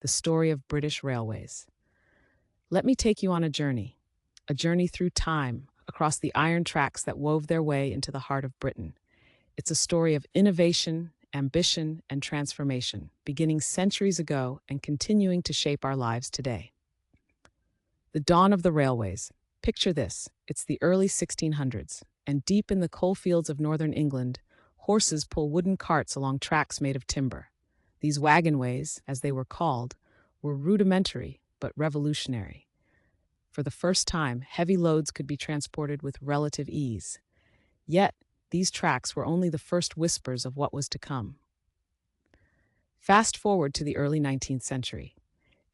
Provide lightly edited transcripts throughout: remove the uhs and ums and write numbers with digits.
the story of British railways. Let me take you on a journey through time, across the iron tracks that wove their way into the heart of Britain. It's a story of innovation, ambition, and transformation, beginning centuries ago and continuing to shape our lives today. The dawn of the railways. Picture this, it's the early 1600s, and deep in the coal fields of northern England, horses pull wooden carts along tracks made of timber. These wagonways, as they were called, were rudimentary but revolutionary. For the first time, heavy loads could be transported with relative ease. Yet, these tracks were only the first whispers of what was to come. Fast forward to the early 19th century.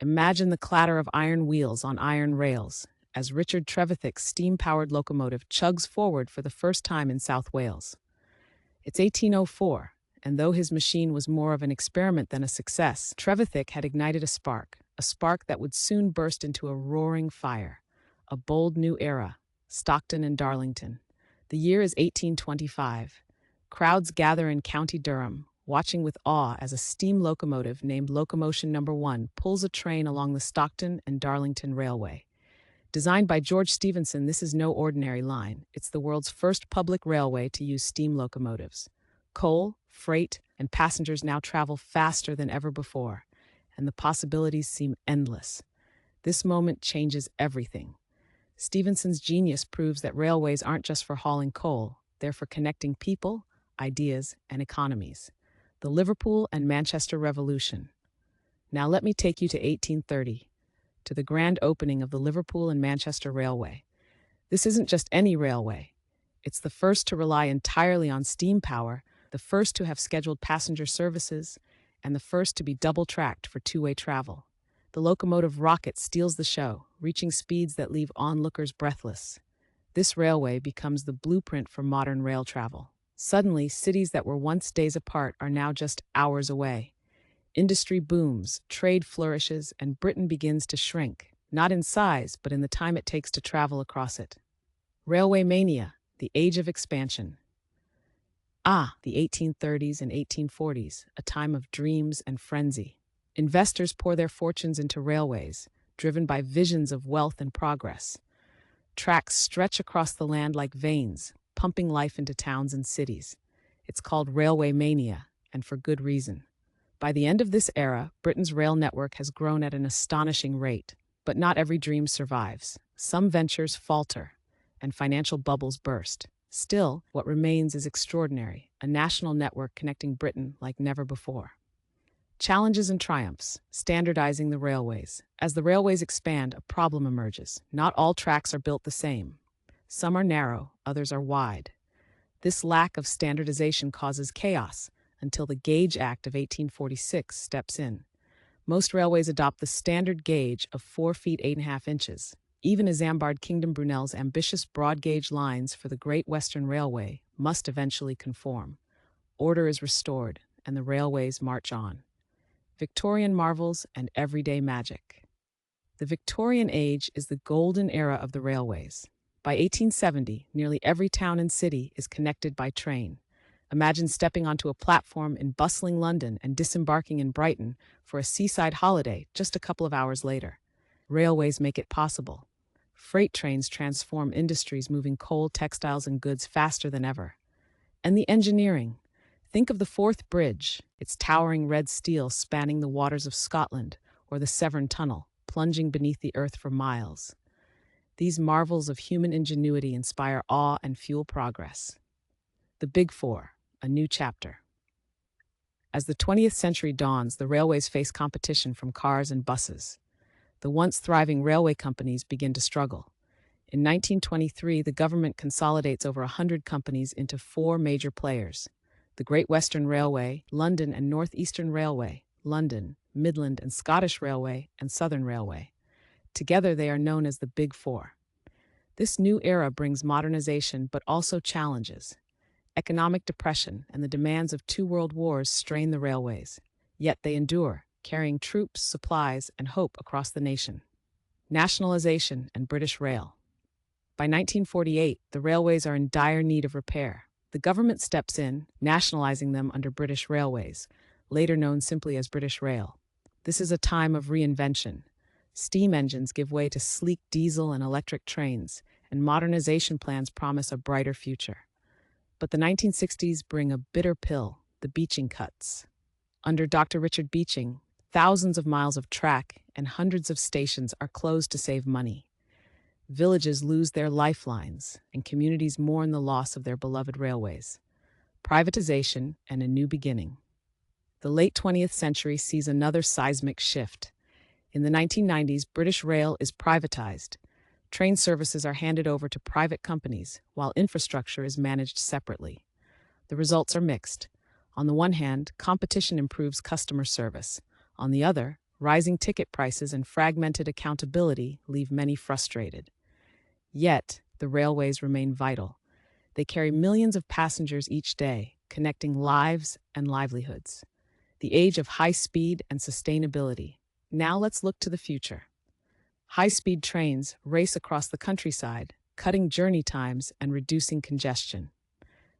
Imagine the clatter of iron wheels on iron rails as Richard Trevithick's steam-powered locomotive chugs forward for the first time in South Wales. It's 1804, and though his machine was more of an experiment than a success, Trevithick had ignited a spark that would soon burst into a roaring fire. A bold new era, Stockton and Darlington. The year is 1825. Crowds gather in County Durham, watching with awe as a steam locomotive named Locomotion Number 1 pulls a train along the Stockton and Darlington Railway. Designed by George Stephenson, this is no ordinary line. It's the world's first public railway to use steam locomotives. Coal, freight, and passengers now travel faster than ever before, and the possibilities seem endless. This moment changes everything. Stephenson's genius proves that railways aren't just for hauling coal, they're for connecting people, ideas, and economies. The Liverpool and Manchester Revolution. Now let me take you to 1830, to the grand opening of the Liverpool and Manchester Railway. This isn't just any railway. It's the first to rely entirely on steam power, the first to have scheduled passenger services, and the first to be double-tracked for two-way travel. The locomotive rocket steals the show, reaching speeds that leave onlookers breathless. This railway becomes the blueprint for modern rail travel. Suddenly, cities that were once days apart are now just hours away. Industry booms, trade flourishes, and Britain begins to shrink, not in size, but in the time it takes to travel across it. Railway mania, the age of expansion. The 1830s and 1840s, a time of dreams and frenzy. Investors pour their fortunes into railways, driven by visions of wealth and progress. Tracks stretch across the land like veins, pumping life into towns and cities. It's called railway mania, and for good reason. By the end of this era, Britain's rail network has grown at an astonishing rate, but not every dream survives. Some ventures falter, and financial bubbles burst. Still, what remains is extraordinary, a national network connecting Britain like never before. Challenges and triumphs, standardizing the railways. As the railways expand, a problem emerges. Not all tracks are built the same. Some are narrow, others are wide. This lack of standardization causes chaos until the Gauge Act of 1846 steps in. Most railways adopt the standard gauge of 4 feet 8.5 inches. Even Isambard Kingdom Brunel's ambitious broad gauge lines for the Great Western Railway must eventually conform. Order is restored, and the railways march on. Victorian marvels and everyday magic. The Victorian Age is the golden era of the railways. By 1870, nearly every town and city is connected by train. Imagine stepping onto a platform in bustling London and disembarking in Brighton for a seaside holiday just a couple of hours later. Railways make it possible. Freight trains transform industries, moving coal, textiles, and goods faster than ever. And the engineering. Think of the Forth Bridge, its towering red steel spanning the waters of Scotland, or the Severn Tunnel, plunging beneath the earth for miles. These marvels of human ingenuity inspire awe and fuel progress. The Big Four, a new chapter. As the 20th century dawns, the railways face competition from cars and buses. The once thriving railway companies begin to struggle. In 1923, the government consolidates over 100 companies into 4 major players: the Great Western Railway, London and North Eastern Railway, London, Midland and Scottish Railway, and Southern Railway. Together, they are known as the Big Four. This new era brings modernization but also challenges. Economic depression and the demands of 2 world wars strain the railways. Yet they endure, carrying troops, supplies, and hope across the nation. Nationalization and British Rail. By 1948, the railways are in dire need of repair. The government steps in, nationalizing them under British Railways, later known simply as British Rail. This is a time of reinvention. Steam engines give way to sleek diesel and electric trains, and modernization plans promise a brighter future. But the 1960s bring a bitter pill, the Beeching cuts. Under Dr. Richard Beeching, thousands of miles of track and hundreds of stations are closed to save money. Villages lose their lifelines, and communities mourn the loss of their beloved railways. Privatization and a new beginning. The late 20th century sees another seismic shift. In the 1990s, British Rail is privatized. Train services are handed over to private companies, while infrastructure is managed separately. The results are mixed. On the one hand, competition improves customer service. On the other, rising ticket prices and fragmented accountability leave many frustrated. Yet, the railways remain vital. They carry millions of passengers each day, connecting lives and livelihoods. The age of high speed and sustainability. Now let's look to the future. High-speed trains race across the countryside, cutting journey times and reducing congestion.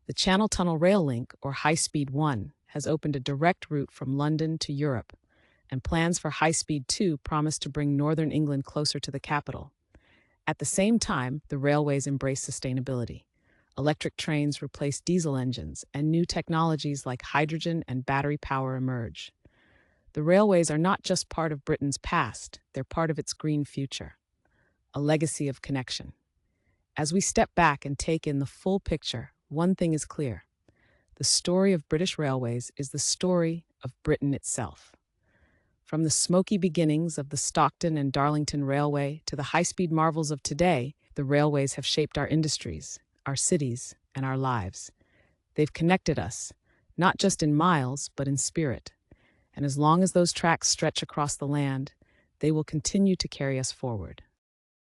The Channel Tunnel Rail Link, or High Speed 1, has opened a direct route from London to Europe, and plans for High Speed 2 promise to bring northern England closer to the capital. At the same time, the railways embrace sustainability. Electric trains replace diesel engines, and new technologies like hydrogen and battery power emerge. The railways are not just part of Britain's past, they're part of its green future, a legacy of connection. As we step back and take in the full picture, one thing is clear. The story of British Railways is the story of Britain itself. From the smoky beginnings of the Stockton and Darlington Railway to the high-speed marvels of today, the railways have shaped our industries, our cities, and our lives. They've connected us, not just in miles, but in spirit. And as long as those tracks stretch across the land, they will continue to carry us forward.